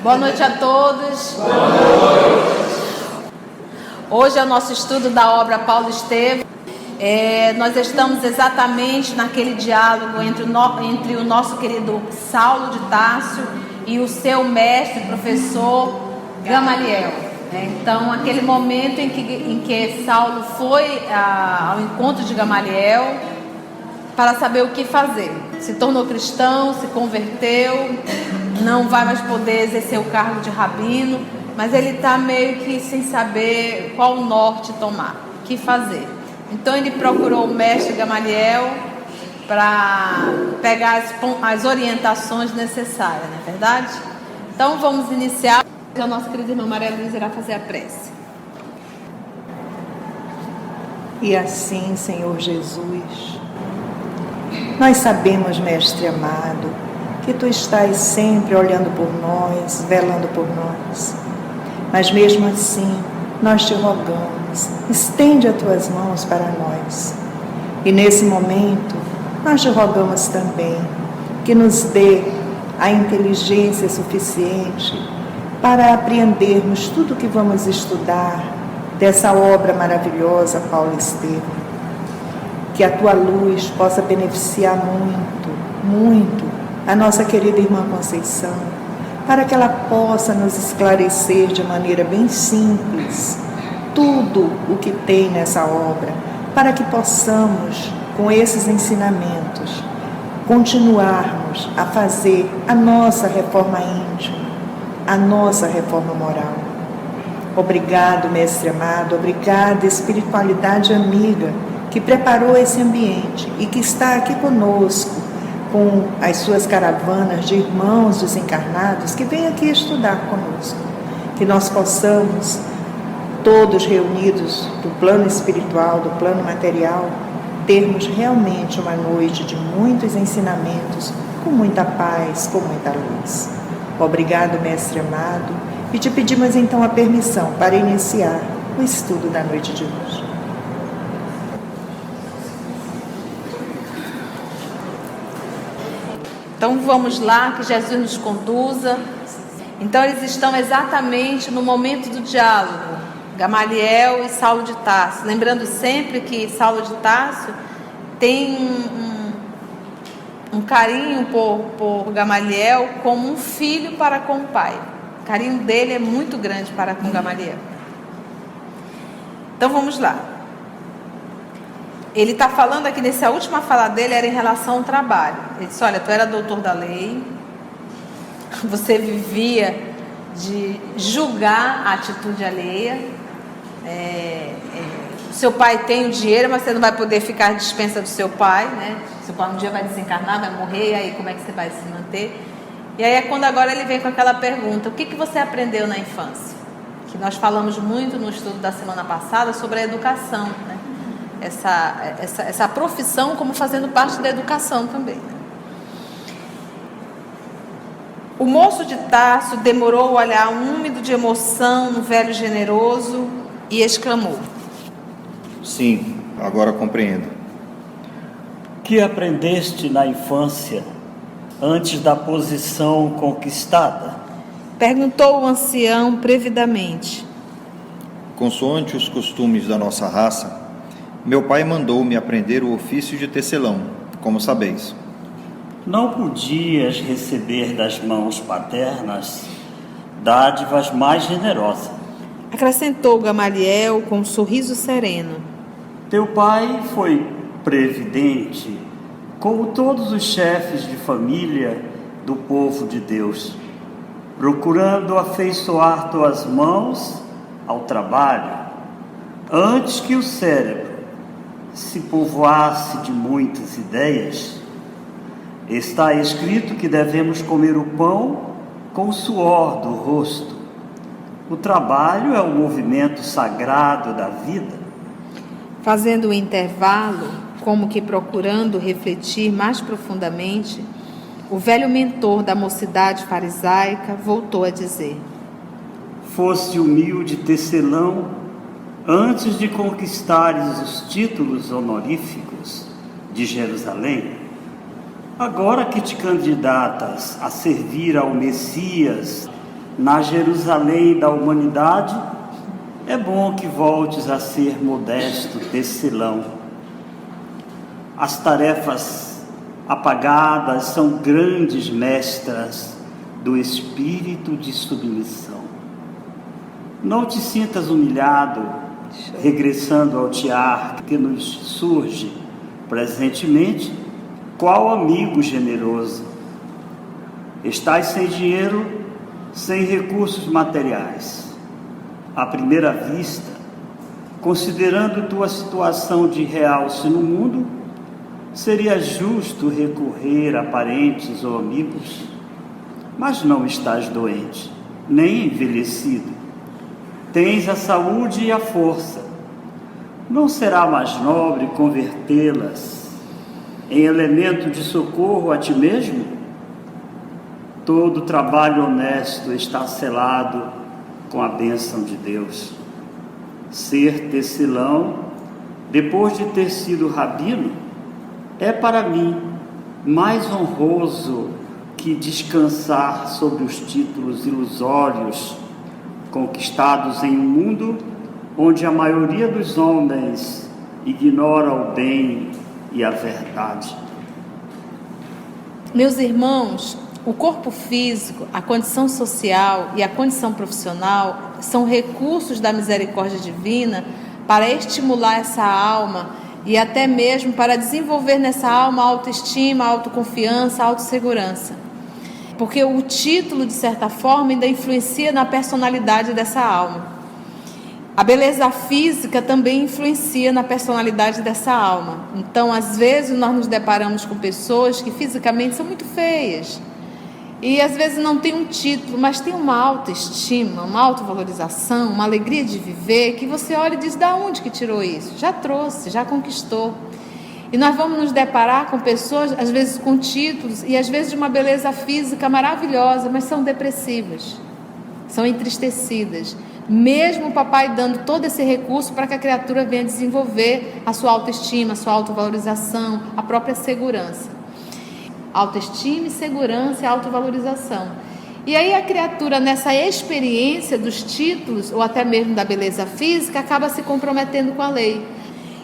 Boa noite a todos. Boa noite. Hoje é o nosso estudo da obra Paulo Estevam. Nós estamos exatamente naquele diálogo entre o nosso querido Saulo de Tarso e o seu mestre, professor Gamaliel. Então, aquele momento em que Saulo foi ao encontro de Gamaliel para saber o que fazer. Se tornou cristão, se converteu, não vai mais poder exercer o cargo de rabino, mas ele está meio que sem saber qual norte tomar, o que fazer. Então ele procurou o mestre Gamaliel para pegar as orientações necessárias, não é verdade? Então vamos iniciar. A nossa querida irmã Maria Luísa irá fazer a prece. E assim, Senhor Jesus, nós sabemos, Mestre amado, que Tu estás sempre olhando por nós, velando por nós. Mas mesmo assim, nós Te rogamos, estende as Tuas mãos para nós. E nesse momento, nós Te rogamos também que nos dê a inteligência suficiente para apreendermos tudo o que vamos estudar dessa obra maravilhosa, Paulo Estevam. Que a Tua luz possa beneficiar muito, muito a nossa querida irmã Conceição, para que ela possa nos esclarecer de maneira bem simples tudo o que tem nessa obra, para que possamos, com esses ensinamentos, continuarmos a fazer a nossa reforma íntima, a nossa reforma moral. Obrigado, Mestre amado, obrigada, espiritualidade amiga, que preparou esse ambiente e que está aqui conosco, com as suas caravanas de irmãos desencarnados que vêm aqui estudar conosco. Que nós possamos, todos reunidos do plano espiritual, do plano material, termos realmente uma noite de muitos ensinamentos, com muita paz, com muita luz. Obrigado, Mestre amado, e te pedimos então a permissão para iniciar o estudo da noite de hoje. Então vamos lá, que Jesus nos conduza. Então eles estão exatamente no momento do diálogo, Gamaliel e Saulo de Tarso. Lembrando sempre que Saulo de Tarso tem um carinho por Gamaliel como um filho para com o pai. O carinho dele é muito grande para com Gamaliel. Então vamos lá. Ele está falando aqui, nessa última fala dele, era em relação ao trabalho. Ele disse, olha, tu era doutor da lei, você vivia de julgar a atitude alheia, seu pai tem o dinheiro, mas você não vai poder ficar à dispensa do seu pai, né? Seu pai um dia vai desencarnar, vai morrer, e aí como é que você vai se manter? E aí é quando agora ele vem com aquela pergunta, o que você aprendeu na infância? Que nós falamos muito no estudo da semana passada sobre a educação, né? Essa profissão como fazendo parte da educação também. O moço de Tarso demorou o olhar úmido de emoção no velho generoso e exclamou: Sim, agora compreendo. Que aprendeste na infância, antes da posição conquistada? Perguntou o ancião previdamente. Consoante os costumes da nossa raça, meu pai mandou-me aprender o ofício de tecelão, como sabeis. Não podias receber das mãos paternas dádivas mais generosas. Acrescentou Gamaliel com um sorriso sereno. Teu pai foi previdente, como todos os chefes de família do povo de Deus, procurando afeiçoar tuas mãos ao trabalho, antes que o cérebro se povoasse de muitas ideias. Está escrito que devemos comer o pão com o suor do rosto, O trabalho é o movimento sagrado da vida. Fazendo um intervalo, como que procurando refletir mais profundamente, o velho mentor da mocidade farisaica voltou a dizer: Foste humilde tecelão antes de conquistares os títulos honoríficos de Jerusalém. Agora que te candidatas a servir ao Messias na Jerusalém da humanidade, é bom que voltes a ser modesto tecelão. As tarefas apagadas são grandes mestras do espírito de submissão. Não te sintas humilhado, regressando ao tiar que nos surge presentemente, qual amigo generoso. Estás sem dinheiro, sem recursos materiais. À primeira vista, considerando tua situação de realce no mundo, seria justo recorrer a parentes ou amigos, mas não estás doente, nem envelhecido. Tens a saúde e a força. Não será mais nobre convertê-las em elemento de socorro a ti mesmo? Todo trabalho honesto está selado com a bênção de Deus. Ser tecelão, depois de ter sido rabino, é para mim mais honroso que descansar sobre os títulos ilusórios conquistados em um mundo onde a maioria dos homens ignora o bem e a verdade. Meus irmãos, o corpo físico, a condição social e a condição profissional são recursos da misericórdia divina para estimular essa alma e até mesmo para desenvolver nessa alma autoestima, autoconfiança, autossegurança. Porque o título, de certa forma, ainda influencia na personalidade dessa alma. A beleza física também influencia na personalidade dessa alma. Então, às vezes, nós nos deparamos com pessoas que fisicamente são muito feias. E às vezes não tem um título, mas tem uma autoestima, uma autovalorização, uma alegria de viver, que você olha e diz: da onde que tirou isso? Já trouxe, já conquistou. E nós vamos nos deparar com pessoas, às vezes com títulos, e às vezes de uma beleza física maravilhosa, mas são depressivas, são entristecidas. Mesmo o papai dando todo esse recurso para que a criatura venha desenvolver a sua autoestima, a sua autovalorização, a própria segurança. Autoestima, segurança e autovalorização. E aí a criatura, nessa experiência dos títulos, ou até mesmo da beleza física, acaba se comprometendo com a lei.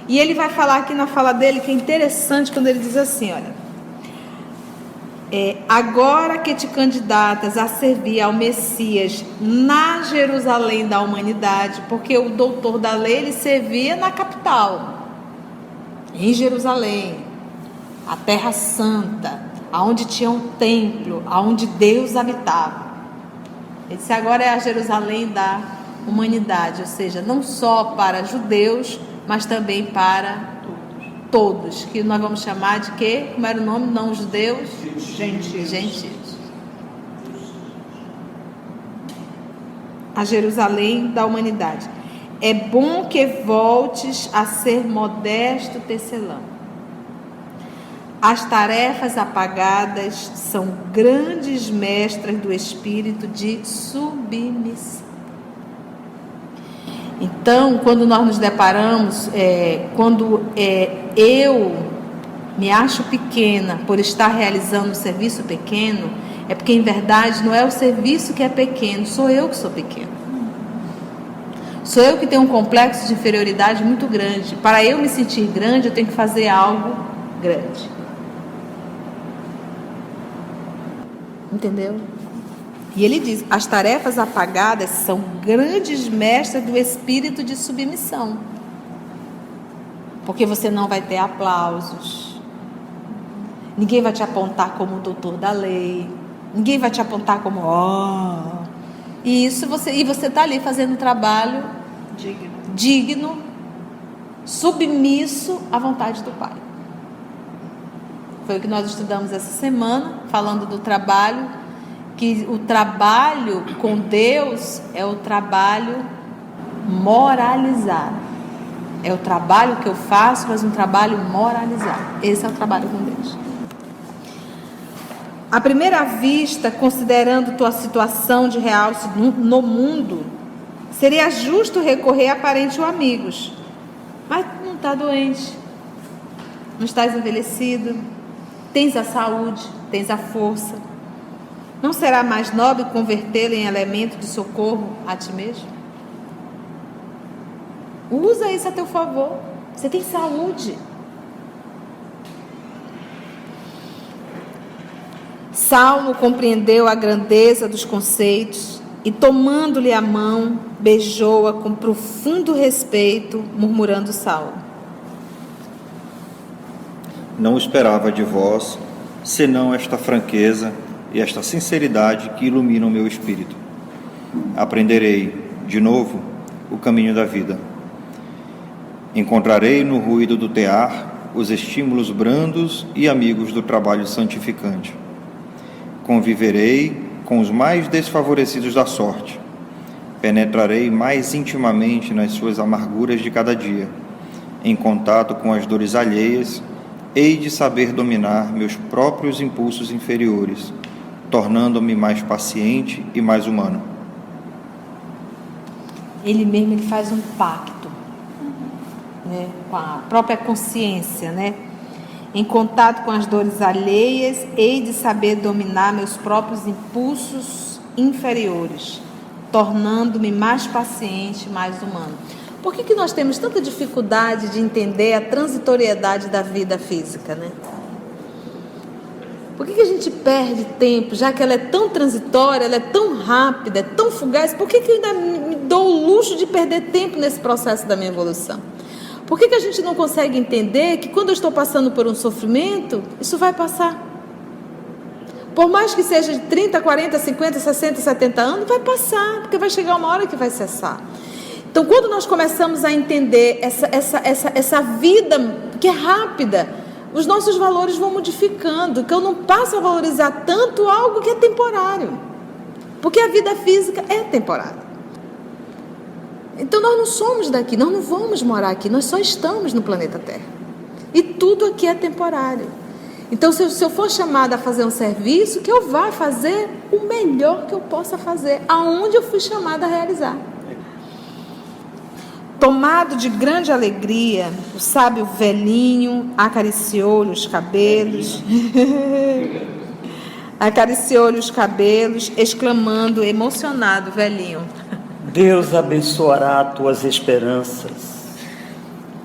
E ele vai falar aqui na fala dele, que é interessante, quando ele diz assim, olha: agora que te candidatas a servir ao Messias na Jerusalém da humanidade, porque o doutor da lei, ele servia na capital, em Jerusalém, a terra santa, aonde tinha um templo, aonde Deus habitava. Ele disse: agora é a Jerusalém da humanidade, ou seja, não só para judeus, mas também para todos, que nós vamos chamar de quê? Como era o nome? Não judeus? Gentios. A Jerusalém da humanidade. É bom que voltes a ser modesto tecelão. As tarefas apagadas são grandes mestras do espírito de submissão. Então, quando nós nos deparamos, quando eu me acho pequena por estar realizando um serviço pequeno, é porque em verdade não é o serviço que é pequeno, sou eu que sou pequena. Sou eu que tenho um complexo de inferioridade muito grande. Para eu me sentir grande, eu tenho que fazer algo grande. Entendeu? E ele diz: as tarefas apagadas são grandes mestras do espírito de submissão. Porque você não vai ter aplausos. Ninguém vai te apontar como o doutor da lei. Ninguém vai te apontar como E você está ali fazendo um trabalho digno, submisso à vontade do Pai. Foi o que nós estudamos essa semana, falando do trabalho que o trabalho com Deus é o trabalho moralizado. É o trabalho que eu faço, mas um trabalho moralizado. Esse é o trabalho com Deus. À primeira vista, considerando tua situação de realce no mundo, seria justo recorrer a parentes ou amigos. Mas não está doente, não estás envelhecido, tens a saúde, tens a força. Não será mais nobre convertê-lo em elemento de socorro a ti mesmo? Usa isso a teu favor. Você tem saúde. Saulo compreendeu a grandeza dos conceitos e, tomando-lhe a mão, beijou-a com profundo respeito, murmurando Saulo: Não esperava de vós, senão esta franqueza e esta sinceridade que iluminam meu espírito. Aprenderei, de novo, o caminho da vida. Encontrarei no ruído do tear os estímulos brandos e amigos do trabalho santificante. Conviverei com os mais desfavorecidos da sorte. Penetrarei mais intimamente nas suas amarguras de cada dia. Em contato com as dores alheias, hei de saber dominar meus próprios impulsos inferiores, tornando-me mais paciente e mais humano. Ele mesmo faz um pacto, né, com a própria consciência, né? Em contato com as dores alheias, hei de saber dominar meus próprios impulsos inferiores, tornando-me mais paciente, mais humano. Por que nós temos tanta dificuldade de entender a transitoriedade da vida física, né? Por que a gente perde tempo, já que ela é tão transitória, ela é tão rápida, é tão fugaz? Por que eu ainda me dou o luxo de perder tempo nesse processo da minha evolução? Por que a gente não consegue entender que quando eu estou passando por um sofrimento, isso vai passar? Por mais que seja de 30, 40, 50, 60, 70 anos, vai passar, porque vai chegar uma hora que vai cessar. Então, quando nós começamos a entender essa vida que é rápida, os nossos valores vão modificando, que eu não passo a valorizar tanto algo que é temporário, porque a vida física é temporária. Então nós não somos daqui, nós não vamos morar aqui, nós só estamos no planeta Terra. E tudo aqui é temporário. Então se eu for chamada a fazer um serviço, que eu vá fazer o melhor que eu possa fazer, aonde eu fui chamada a realizar. Tomado de grande alegria, o sábio velhinho acariciou-lhe os cabelos, exclamando, emocionado, velhinho: Deus abençoará tuas esperanças.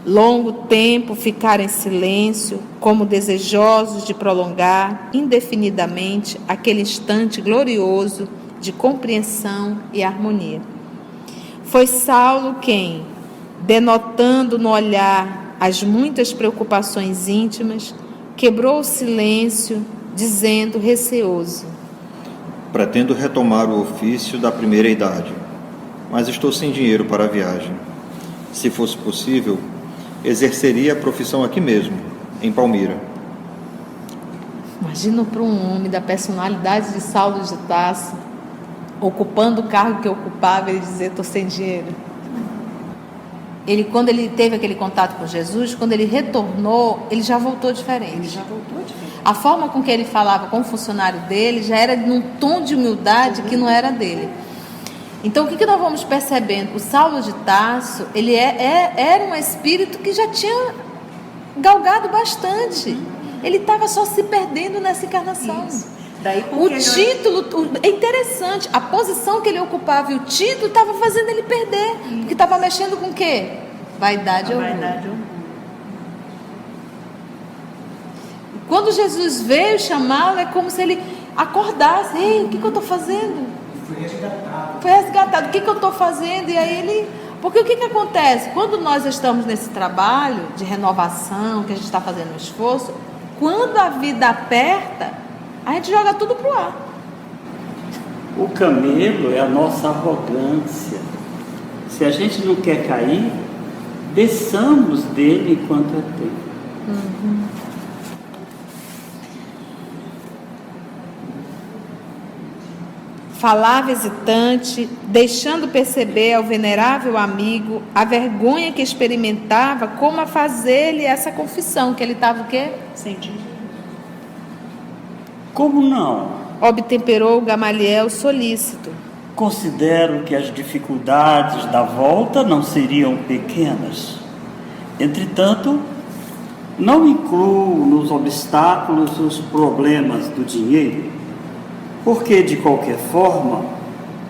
Longo tempo ficaram em silêncio, como desejosos de prolongar indefinidamente aquele instante glorioso de compreensão e harmonia. Foi Saulo quem, denotando no olhar as muitas preocupações íntimas, quebrou o silêncio, dizendo receoso: Pretendo retomar o ofício da primeira idade, mas estou sem dinheiro para a viagem. Se fosse possível, exerceria a profissão aqui mesmo, em Palmira. Imagina para um homem da personalidade de Saulo de Tarso, ocupando o cargo que ocupava, ele dizer: estou sem dinheiro. Quando ele teve aquele contato com Jesus, quando ele retornou, ele já voltou diferente. A forma com que ele falava com o funcionário dele já era num tom de humildade que não era dele. Então, o que nós vamos percebendo? O Saulo de Tarso, ele era um espírito que já tinha galgado bastante. Ele estava só se perdendo nessa encarnação. O título, é interessante, a posição que ele ocupava e o título estava fazendo ele perder. Porque estava mexendo com o quê? Vaidade e orgulho. Quando Jesus veio chamá-lo, é como se ele acordasse: ei, o que eu estou fazendo? Foi resgatado. O que eu estou fazendo? E aí ele... Porque o que acontece? Quando nós estamos nesse trabalho de renovação, que a gente está fazendo um esforço, quando a vida aperta, a gente joga tudo pro ar. O camelo é a nossa arrogância. Se a gente não quer cair, desçamos dele enquanto é tempo. falava hesitante, deixando perceber ao venerável amigo a vergonha que experimentava, como a fazer-lhe essa confissão, que ele estava o quê? Sentindo. Como não? Obtemperou Gamaliel solícito. Considero que as dificuldades da volta não seriam pequenas. Entretanto, não incluo nos obstáculos os problemas do dinheiro, porque, de qualquer forma,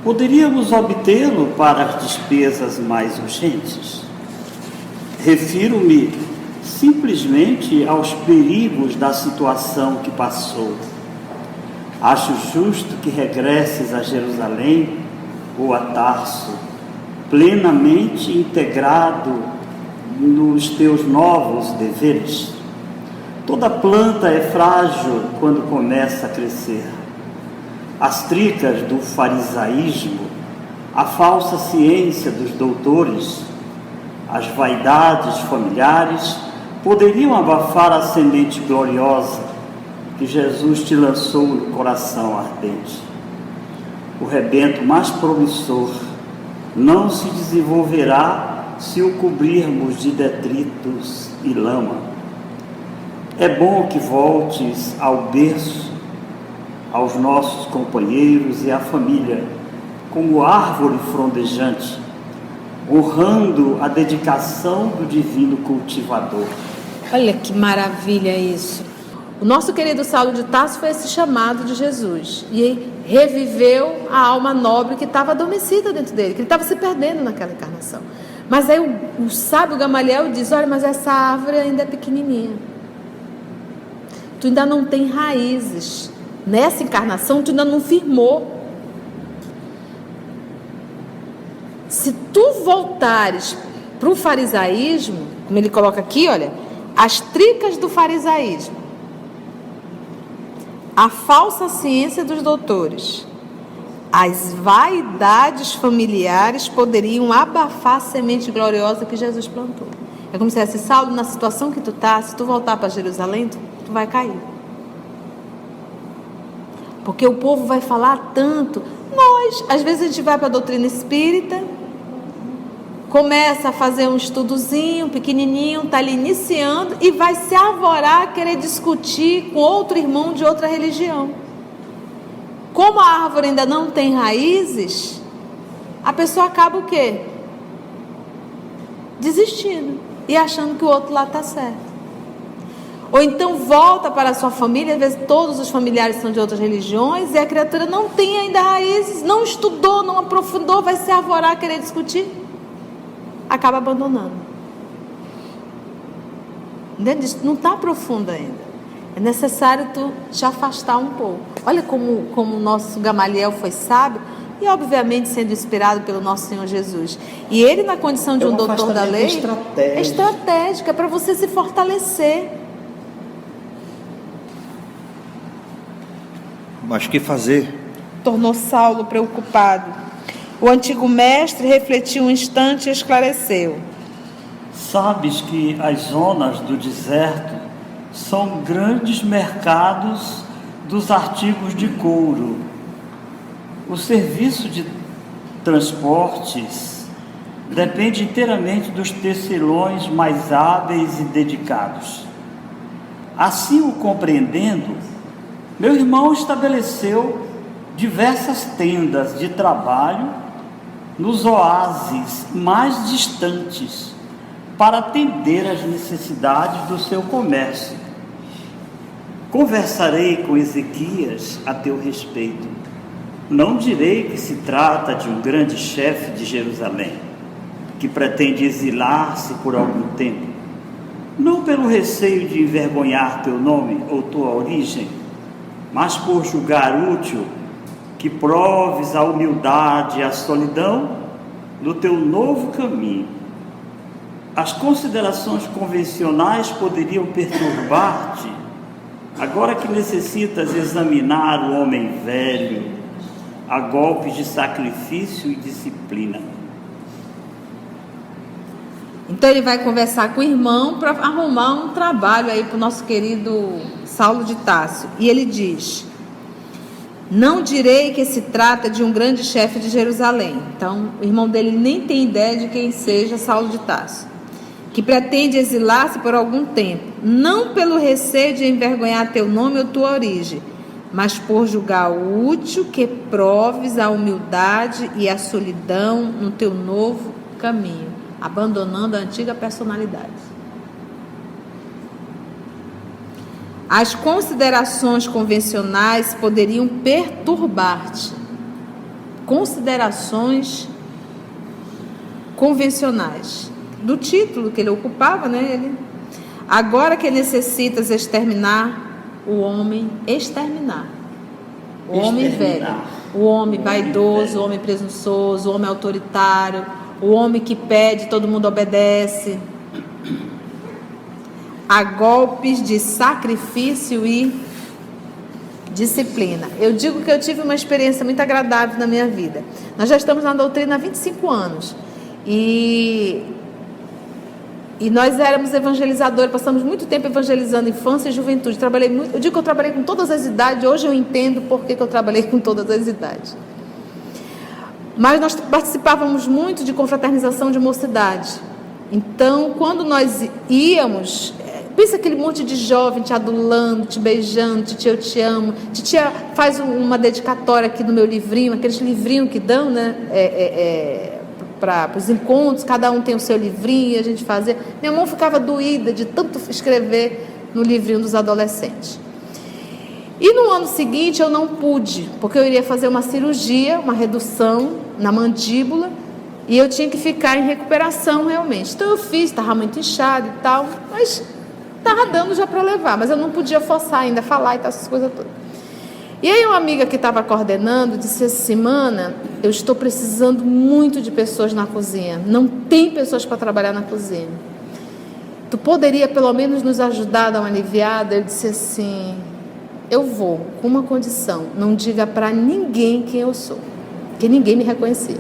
poderíamos obtê-lo para as despesas mais urgentes. Refiro-me simplesmente aos perigos da situação que passou. Acho justo que regresses a Jerusalém ou a Tarso, plenamente integrado nos teus novos deveres. Toda planta é frágil quando começa a crescer. As tricas do farisaísmo, a falsa ciência dos doutores, as vaidades familiares poderiam abafar a semente gloriosa que Jesus te lançou no coração ardente. O rebento mais promissor não se desenvolverá se o cobrirmos de detritos e lama. É bom que voltes ao berço, aos nossos companheiros e à família, como árvore frondejante, honrando a dedicação do divino cultivador. Olha que maravilha isso. O nosso querido Saulo de Tarso foi esse chamado de Jesus e reviveu a alma nobre que estava adormecida dentro dele, que ele estava se perdendo naquela encarnação. Mas aí o sábio Gamaliel diz: olha, mas essa árvore ainda é pequenininha. Tu ainda não tem raízes. Nessa encarnação, tu ainda não firmou. Se tu voltares para o farisaísmo, como ele coloca aqui, olha, as tricas do farisaísmo, a falsa ciência dos doutores, as vaidades familiares poderiam abafar a semente gloriosa que Jesus plantou. É como se dissesse: Saulo, na situação que tu está, se tu voltar para Jerusalém, tu vai cair. Porque o povo vai falar tanto. Nós, às vezes a gente vai para a doutrina espírita, começa a fazer um estudozinho pequenininho, está ali iniciando e vai se arvorar a querer discutir com outro irmão de outra religião. Como a árvore ainda não tem raízes, a pessoa acaba o quê? Desistindo e achando que o outro lá está certo. Ou então volta para a sua família, às vezes todos os familiares são de outras religiões e a criatura não tem ainda raízes, não estudou, não aprofundou, vai se arvorar a querer discutir, acaba abandonando. Entende? Não está profundo ainda. É necessário tu te afastar um pouco. Olha como o nosso Gamaliel foi sábio e obviamente sendo inspirado pelo nosso Senhor Jesus. E ele, na condição de um doutor da lei, é estratégico, é para você se fortalecer. Mas que fazer? Tornou Saulo preocupado. O antigo mestre refletiu um instante e esclareceu: Sabes que as zonas do deserto são grandes mercados dos artigos de couro. O serviço de transportes depende inteiramente dos tecelões mais hábeis e dedicados. Assim o compreendendo, meu irmão estabeleceu diversas tendas de trabalho nos oásis mais distantes para atender às necessidades do seu comércio. Conversarei com Ezequias a teu respeito. Não direi que se trata de um grande chefe de Jerusalém, que pretende exilar-se por algum tempo, não pelo receio de envergonhar teu nome ou tua origem, mas por julgar útil que proves a humildade e a solidão no teu novo caminho. As considerações convencionais poderiam perturbar-te, agora que necessitas examinar o homem velho a golpes de sacrifício e disciplina. Então ele vai conversar com o irmão para arrumar um trabalho aí para o nosso querido Saulo de Tarso. E ele diz: Não direi que se trata de um grande chefe de Jerusalém. Então, o irmão dele nem tem ideia de quem seja Saulo de Tarso, que pretende exilar-se por algum tempo, não pelo receio de envergonhar teu nome ou tua origem, mas por julgar útil que proves a humildade e a solidão no teu novo caminho, abandonando a antiga personalidade. As considerações convencionais poderiam perturbar-te. Considerações convencionais. Do título que ele ocupava, né? Agora que necessitas exterminar o homem, o homem velho, o homem vaidoso, o homem presunçoso, o homem autoritário, o homem que pede, todo mundo obedece, a golpes de sacrifício e disciplina. Eu digo que eu tive uma experiência muito agradável na minha vida. Nós já estamos na doutrina há 25 anos e nós éramos evangelizadores, passamos muito tempo evangelizando infância e juventude. Trabalhei muito, eu digo que eu trabalhei com todas as idades, hoje eu entendo por que eu trabalhei com todas as idades. Mas nós participávamos muito de confraternização de mocidade. Então, quando nós íamos, pensa aquele monte de jovem te adulando, te beijando, titia eu te amo, titia faz uma dedicatória aqui no meu livrinho, aqueles livrinhos que dão, né? Para os encontros, cada um tem o seu livrinho, a gente fazia. Minha mão ficava doída de tanto escrever no livrinho dos adolescentes. E no ano seguinte eu não pude, porque eu iria fazer uma cirurgia, uma redução na mandíbula, e eu tinha que ficar em recuperação realmente. Então eu fiz, estava muito inchado e tal, mas estava dando já para levar, mas eu não podia forçar ainda, falar e tal, essas coisas todas. E aí uma amiga que estava coordenando disse assim: Mana, eu estou precisando muito de pessoas na cozinha, não tem pessoas para trabalhar na cozinha, tu poderia pelo menos nos ajudar a dar uma aliviada? Eu disse assim: eu vou, com uma condição, não diga para ninguém quem eu sou, porque ninguém me reconhecia.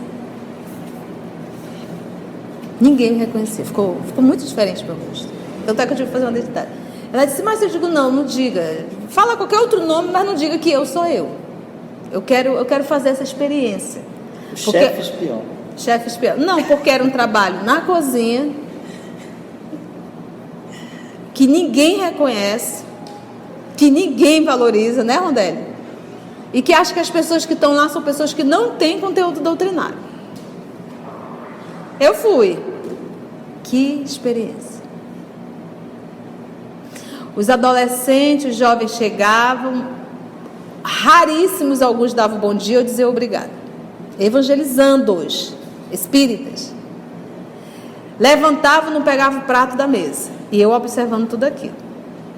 Ninguém me reconhecia, ficou muito diferente meu rosto. Tanto é que eu tive que fazer uma identidade. Ela disse: mas eu digo, não diga, fala qualquer outro nome, mas não diga que eu sou eu. Eu quero fazer essa experiência. Chefe espião. Chefe espião. Não, porque era um trabalho na cozinha, que ninguém reconhece, que ninguém valoriza, né, Rondelli? E que acha que as pessoas que estão lá são pessoas que não têm conteúdo doutrinário. Eu fui. Que experiência. Os adolescentes, os jovens chegavam, raríssimos alguns davam bom dia, eu dizia obrigado. Evangelizando-os, espíritas. Levantavam, não pegavam o prato da mesa. E eu observando tudo aquilo.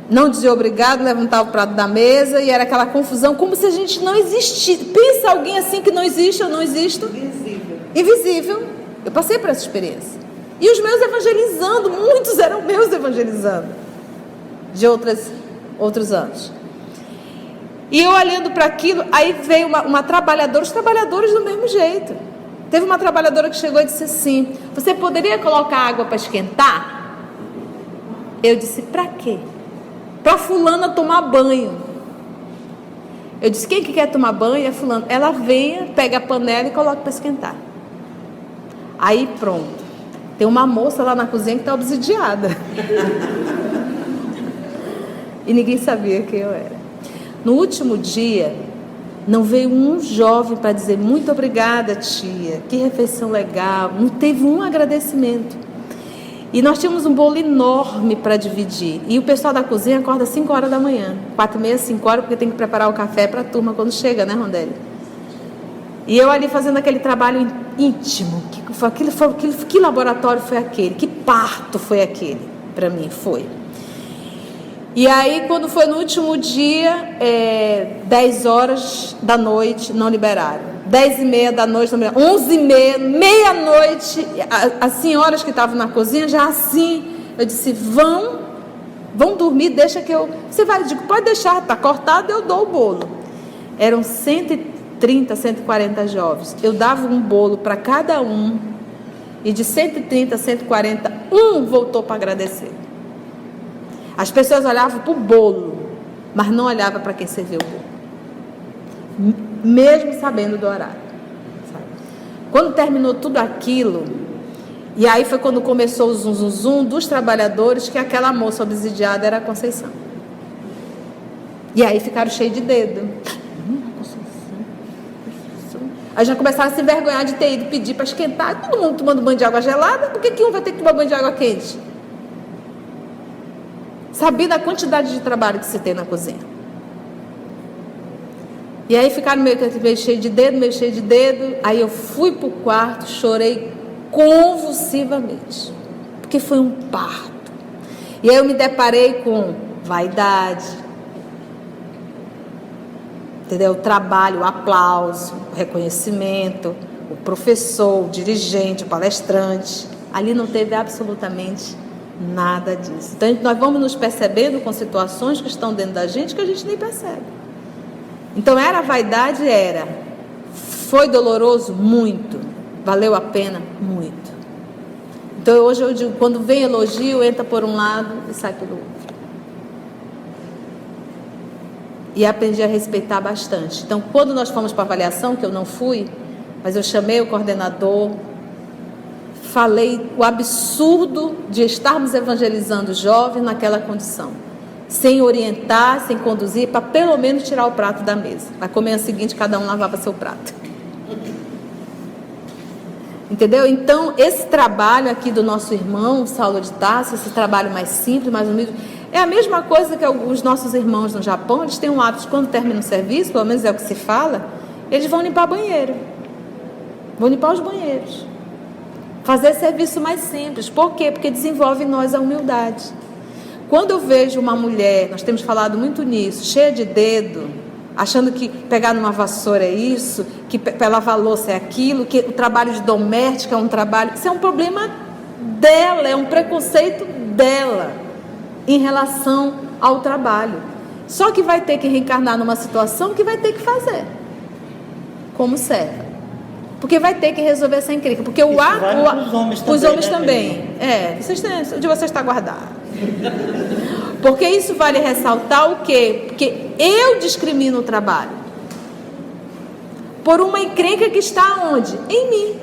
Não dizia obrigado, levantava o prato da mesa e era aquela confusão, como se a gente não existisse. Pensa alguém assim que não existe, eu não existo? Invisível. Eu passei por essa experiência. E os meus evangelizando, muitos eram meus evangelizando. De outros anos. E eu olhando para aquilo, aí veio uma trabalhadora, os trabalhadores do mesmo jeito. Teve uma trabalhadora que chegou e disse assim: você poderia colocar água para esquentar? Eu disse: para quê? Para fulana tomar banho. Eu disse: quem que quer tomar banho? É fulana. Ela venha, pega a panela e coloca para esquentar. Aí pronto. Tem uma moça lá na cozinha que está obsidiada. E ninguém sabia quem eu era. No último dia, não veio um jovem para dizer: muito obrigada, tia, que refeição legal. Não teve um agradecimento. E nós tínhamos um bolo enorme para dividir. E o pessoal da cozinha acorda às 5 horas da manhã. 4h30, 5 horas, porque tem que preparar o café para a turma quando chega, né, Rondelli? E eu ali fazendo aquele trabalho íntimo. Que laboratório foi aquele? Que parto foi aquele? Para mim, foi. E aí, quando foi no último dia, 10 horas da noite, não liberaram. 10h30 da noite, não liberaram. 11h30, meia-noite, as senhoras que estavam na cozinha, já assim, eu disse: vão dormir, deixa que eu... Você vai, eu digo, pode deixar, está cortado, eu dou o bolo. Eram 130, 140 jovens. Eu dava um bolo para cada um, e de 130, 140, um voltou para agradecer. As pessoas olhavam para o bolo, mas não olhavam para quem serviu o bolo. mesmo sabendo do horário. Sabe? Quando terminou tudo aquilo, e aí foi quando começou o zum, zum, zum dos trabalhadores, que aquela moça obsidiada era a Conceição. E aí ficaram cheios de dedo. Aí já começaram a se envergonhar de ter ido pedir para esquentar. Todo mundo tomando banho de água gelada. Por que um vai ter que tomar banho de água quente? Sabendo a quantidade de trabalho que se tem na cozinha. E aí ficaram meio cheio de dedo. Aí eu fui para o quarto, chorei convulsivamente. Porque foi um parto. E aí eu me deparei com vaidade. Entendeu? O trabalho, o aplauso, o reconhecimento, o professor, o dirigente, o palestrante. Ali não teve absolutamente nada disso. Então nós vamos nos percebendo com situações que estão dentro da gente que a gente nem percebe. Então era vaidade? Era. Foi doloroso? Muito. Valeu a pena? Muito. Então hoje eu digo, quando vem elogio, entra por um lado e sai pelo outro. E aprendi a respeitar bastante. Então, quando nós fomos para a avaliação, que eu não fui, mas eu chamei o coordenador, falei o absurdo de estarmos evangelizando os jovens naquela condição, sem orientar, sem conduzir, para pelo menos tirar o prato da mesa. Para comer o seguinte, cada um lavava seu prato. Entendeu? Então, esse trabalho aqui do nosso irmão, Saulo de Tarso, esse trabalho mais simples, mais humilde, é a mesma coisa que os nossos irmãos no Japão. Eles têm um hábito, quando terminam o serviço, pelo menos é o que se fala, eles vão limpar banheiro. Vão limpar os banheiros. Fazer serviço mais simples. Por quê? Porque desenvolve em nós a humildade. Quando eu vejo uma mulher, nós temos falado muito nisso, cheia de dedo, achando que pegar numa vassoura é isso, que lavar louça é aquilo, que o trabalho de doméstica é um trabalho... Isso é um problema dela, é um preconceito dela em relação ao trabalho. Só que vai ter que reencarnar numa situação que vai ter que fazer como serva. Porque vai ter que resolver essa encrenca. Porque os homens também. De vocês está guardado. Porque isso vale ressaltar o quê? Porque eu discrimino o trabalho por uma encrenca que está onde? Em mim.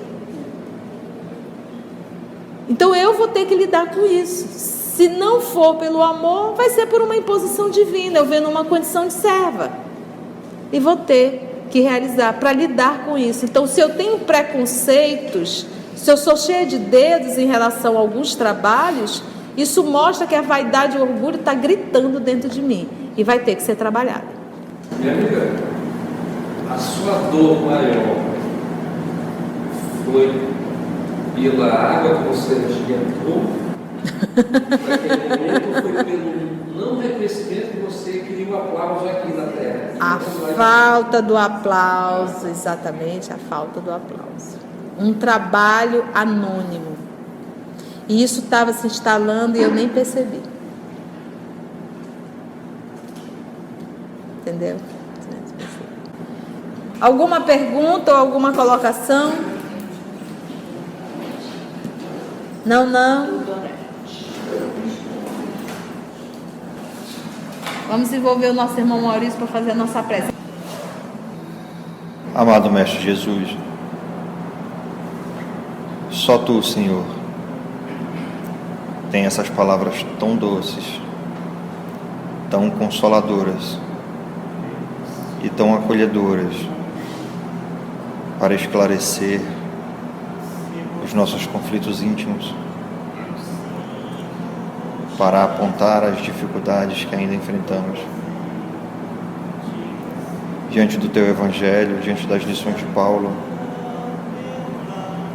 Então eu vou ter que lidar com isso. Se não for pelo amor, vai ser por uma imposição divina. Eu venho numa condição de serva. E vou ter que realizar para lidar com isso. Então, se eu tenho preconceitos, se eu sou cheia de dedos em relação a alguns trabalhos, isso mostra que a vaidade e o orgulho está gritando dentro de mim. E vai ter que ser trabalhado. Minha amiga, a sua dor maior foi pela água que você entrou? Naquele momento foi pelo não reconhecimento que você queria o aplauso aqui na terra. A falta do aplauso, exatamente, a falta do aplauso. Um trabalho anônimo. E isso estava se instalando e eu nem percebi. Entendeu? Alguma pergunta ou alguma colocação? Não. Vamos envolver o nosso irmão Maurício para fazer a nossa prece. Amado Mestre Jesus, só Tu, Senhor, tem essas palavras tão doces, tão consoladoras e tão acolhedoras para esclarecer os nossos conflitos íntimos, para apontar as dificuldades que ainda enfrentamos. Diante do Teu Evangelho, diante das lições de Paulo,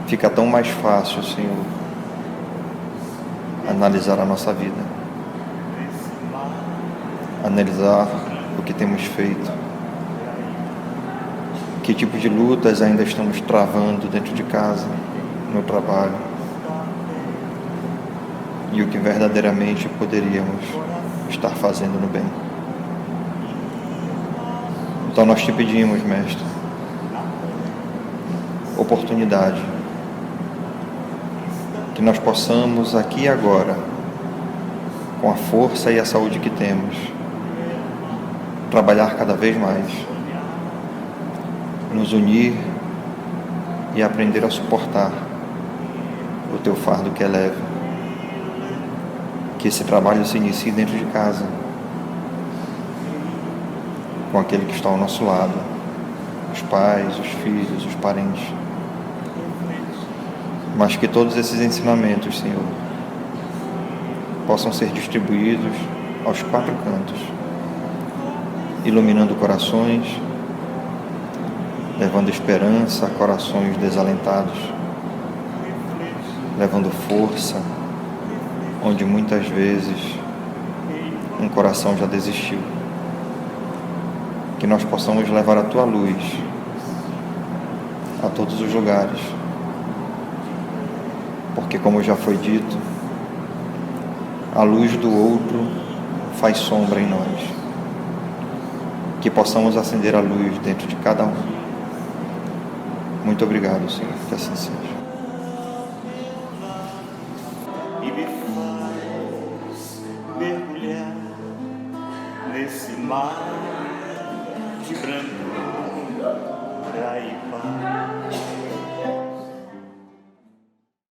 fica tão mais fácil, Senhor, analisar a nossa vida, analisar o que temos feito, que tipo de lutas ainda estamos travando dentro de casa, no trabalho, e o que verdadeiramente poderíamos estar fazendo no bem. Então nós te pedimos, Mestre, oportunidade, que nós possamos aqui e agora, com a força e a saúde que temos, trabalhar cada vez mais nos unir e aprender a suportar o teu fardo que é leve. Que esse trabalho se inicie dentro de casa, com aquele que está ao nosso lado, os pais, os filhos, os parentes. Mas que todos esses ensinamentos, Senhor, possam ser distribuídos aos 4 cantos, iluminando corações, levando esperança a corações desalentados, levando força onde muitas vezes um coração já desistiu. Que nós possamos levar a Tua luz a todos os lugares, porque, como já foi dito, a luz do outro faz sombra em nós. Que possamos acender a luz dentro de cada um. Muito obrigado, Senhor, que assim seja. E me faz mergulhar nesse mar de brancura e paz.